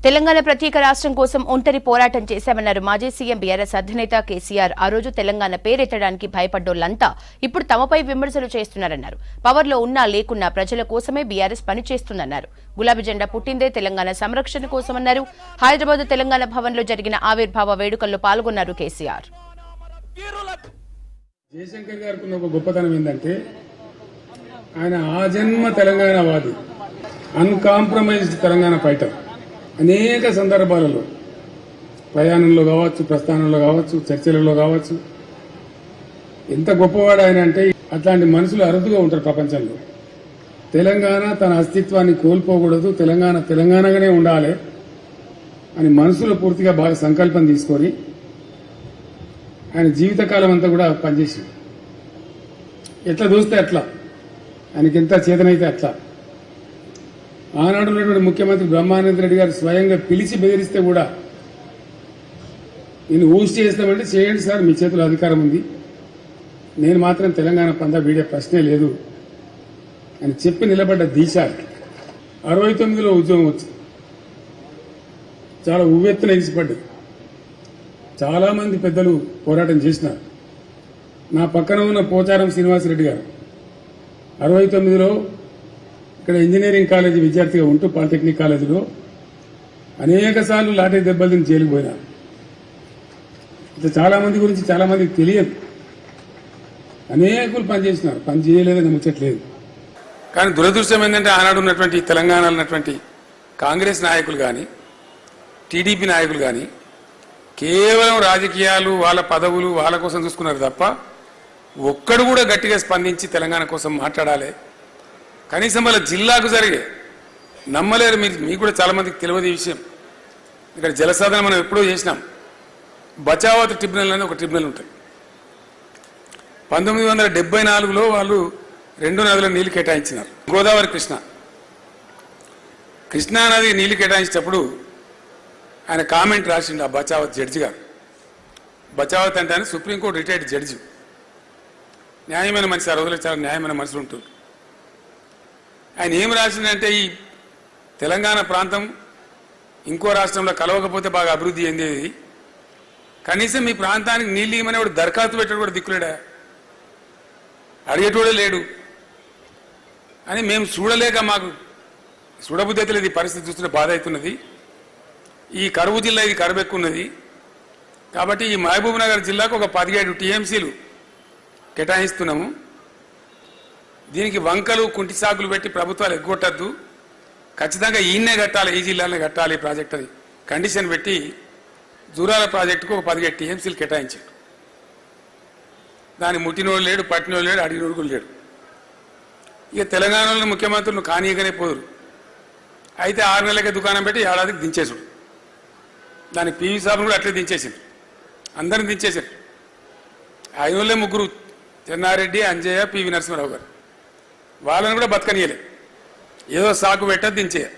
తెలంగాణ ప్రత్యేక రాష్ట్రం కోసం ఒంటరి పోరాటం చేశామన్నారు మాజీ సీఎం బీఆర్ఎస్ అధినేత కేసీఆర్. ఆ రోజు తెలంగాణ పేరెత్తడానికి భయపడ్డోళ్లంతా ఇప్పుడు తమపై విమర్శలు చేస్తున్నారన్నారు. పవర్లో ఉన్నా లేకున్నా ప్రజల కోసమే బీఆర్ఎస్ పనిచేస్తుందన్నారు. గులాబీ జెండా పుట్టిందే తెలంగాణ సంరక్షణ కోసమన్నారు. హైదరాబాద్ తెలంగాణ భవన్లో జరిగిన ఆవిర్భావ వేడుకల్లో పాల్గొన్నారు కేసీఆర్. జయశంకర్ గారికి ఉన్న ఒక గొప్పతనం ఏంటంటే ఆయన ఆజన్మ తెలంగాణవాది, అన్కాంప్రమైజ్డ్ తెలంగాణ ఫైటర్. అనేక సందర్భాలలో ప్రయాణంలో కావచ్చు, ప్రస్థానంలో కావచ్చు, చర్చలలో కావచ్చు ఎంత గొప్పవాడు ఆయన అంటే అట్లాంటి మనుషులు అరుదుగా ఉంటారు ప్రపంచంలో. తెలంగాణ తన అస్తిత్వాన్ని కోల్పోకూడదు, తెలంగాణ తెలంగాణగానే ఉండాలి అని మనసులో పూర్తిగా బాగా సంకల్పం తీసుకొని ఆయన జీవితకాలం అంతా కూడా పనిచేసి ఎట్లా చూస్తే అట్లా, ఆయనకి ఎంత చేతనైతే అట్లా. ఆనాడు ఉన్నటువంటి ముఖ్యమంత్రి బ్రహ్మానంద రెడ్డి గారు స్వయంగా పిలిచి బెదిరిస్తే కూడా నేను ఊసి చేస్తామంటే చేయండి సార్, మీ చేతిలో అధికారం ఉంది, నేను మాత్రం తెలంగాణ పందా వీడే ప్రశ్నే లేదు అని చెప్పి నిలబడ్డ దీక్ష. 69లో ఉద్యమం వచ్చింది, చాలా ఉవ్వెత్తున ఎగిసిపడ్డది. చాలా మంది పెద్దలు పోరాటం చేసినారు. నా పక్కన ఉన్న పోచారం శ్రీనివాసరెడ్డి గారు 69లో ఇక్కడ ఇంజనీరింగ్ కాలేజీ విద్యార్థిగా ఉంటూ పాలిటెక్నిక్ కాలేజీలో అనేక సార్లు లాఠీ దెబ్బలు తిని జైలుకు పోయినారు. చాలా మంది గురించి చాలా మందికి తెలియదు. అనేకులు పనిచేసినారు, పని చేయలేదని ముచ్చట్లేదు. కానీ దురదృష్టం ఏంటంటే ఆనాడు ఉన్నటువంటి తెలంగాణలో ఉన్నటువంటి కాంగ్రెస్ నాయకులు కానీ, టీడీపీ నాయకులు కానీ కేవలం రాజకీయాలు, వాళ్ళ పదవులు వాళ్ళ కోసం చూసుకున్నారు తప్ప ఒక్కడు కూడా గట్టిగా స్పందించి తెలంగాణ కోసం మాట్లాడాలి, కనీసం వాళ్ళ జిల్లాకు జరిగే నమ్మలేరు. మీకు కూడా చాలా మందికి తెలియదు ఈ విషయం. ఇక్కడ జలసాధన మనం ఎప్పుడూ చేసినాం. బచావత్ ట్రిబ్యునల్ అని ఒక ట్రిబ్యునల్ ఉంటుంది. 1974లో వాళ్ళు 2 నదుల నీళ్లు కేటాయించినారు, గోదావరి, కృష్ణా నది నీళ్లు కేటాయించేటప్పుడు ఆయన కామెంట్ రాసిండు ఆ బచావత్ జడ్జి గారు. బచావత్ అంటే ఆయన సుప్రీంకోర్టు రిటైర్డ్ జడ్జి, న్యాయమైన మనిషి. ఆ రోజుల్లో చాలా న్యాయమైన మనుషులు ఉంటుంది. ఆయన ఏం రాసిందంటే ఈ తెలంగాణ ప్రాంతం ఇంకో రాష్ట్రంలో కలవకపోతే బాగా అభివృద్ధి చెందేది, కనీసం మీ ప్రాంతానికి నీళ్ళు ఇవ్వమని వాడు దరఖాస్తు పెట్టాడు కూడా దిక్కులేడా, అడిగేటోడే లేడు అని మేము చూడలేక మాకు చూడబుద్ధి అయితే లేదు. ఈ పరిస్థితి చూస్తుంటే బాధ అవుతున్నది. ఈ కరువు జిల్లా, ఇది కరువు ఎక్కువ ఉన్నది కాబట్టి ఈ మహబూబ్ నగర్ జిల్లాకు ఒక 17 టీఎంసీలు కేటాయిస్తున్నాము. దీనికి వంకలు, కుంటి సాగులు పెట్టి ప్రభుత్వాలు ఎగ్గొట్టద్దు, ఖచ్చితంగా ఈయన్నే కట్టాలి, ఈ జిల్లానే కట్టాలి ప్రాజెక్ట్ అని కండిషన్ పెట్టి జూరాల ప్రాజెక్టుకు ఒక 17 టీఎంసీలు కేటాయించాడు. దాన్ని ముట్టినోడు లేడు, పట్టినోడు లేడు, అడిగినోడు కూడా లేడు. ఇక తెలంగాణలో ముఖ్యమంత్రులు కానీయగానే పోదురు. అయితే 6 నెలలకే దుకాణం పెట్టి ఏడాదికి దించేసాడు. దానికి పీవీ సార్ను కూడా అట్లే దించేసారు, అందరిని దించేశారు. ఆయనోళ్ళే 3, చెన్నారెడ్డి, అంజయ్య, పివి నరసింహారావు గారు. వాళ్ళని కూడా బతకనీయలే, ఏదో సాకు పెట్ట దించేయాలి.